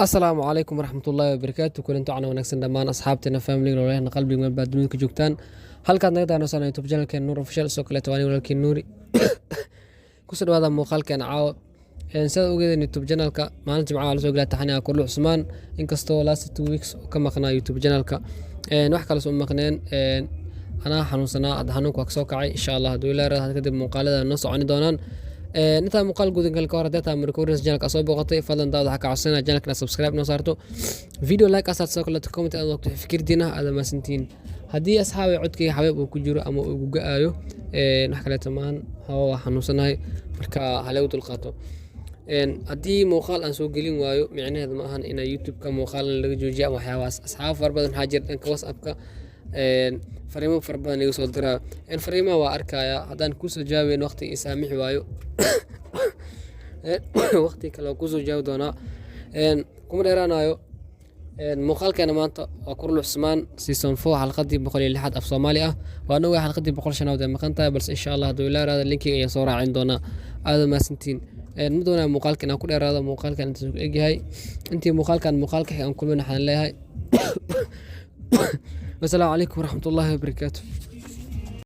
السلام عليكم ورحمة الله وبركاته كلنتو عنا ونكسن دمان أصحابتنا فاميلي ولهنا قلبي من بعد دنيا كجوكتان halkaad naga daawanaysan youtube channelkeena nuur official soo kale tawani walaalkiin nuuri kusoo dhawaada muuqaalkeena caawa sidaad ogeedeen youtube channelka maalinta jimcaha la soo galay taxaniga kullu Cusmaan inkastoo last 2 weeks ka maqnaa youtube channelka wax kale soo maqneen ana xanuunsanaa xanuunku ka soo kacay insha Allah haduu ilaahay raad kadib muuqaalada noo soconi doonaan inta muuqaal guud gal ka hor data markuu rees channelka soo booqatay fadlan daawada waxa ka codsanaa channelka subscribe noo saarto video like asaad soo kale comment aad waqti fikirdiina aad ma santiin haddii asxaabi codkii xabeeb uu ku jiro ama uu gaayo wax kale tamaan hawa xanuunsanahay marka haleew dulqaato haddii muuqaal aan soo gelin waayo micnaheedu ma ahan in youtube ka muuqaal laga joojiyo ama waxyaabaas asxaab far badan haajir dhanka whatsapp ka fariimo far badan iga soo diraa fariimaha waa arkaya haddaan ku soo jawaabin waqti isaamix waayo waqti kale ku soo jawaab doona kuma dheeraanayo muuqaalkeena maanta waa Kurlu Cusmaan season 4 xalqadii 106 af Soomaali ah waa noo xalqadii 105 ee maqan tahay balse insha Allah haduu ilaahay linkiga ayaa soo raacin doona aad ma santiin mudana muuqaalkeena ku dheeraado muuqaalkan inta soo eegyahay intii muuqaalkan muuqaalka aan kulmana xan leeyahay والسلام عليكم ورحمة الله وبركاته.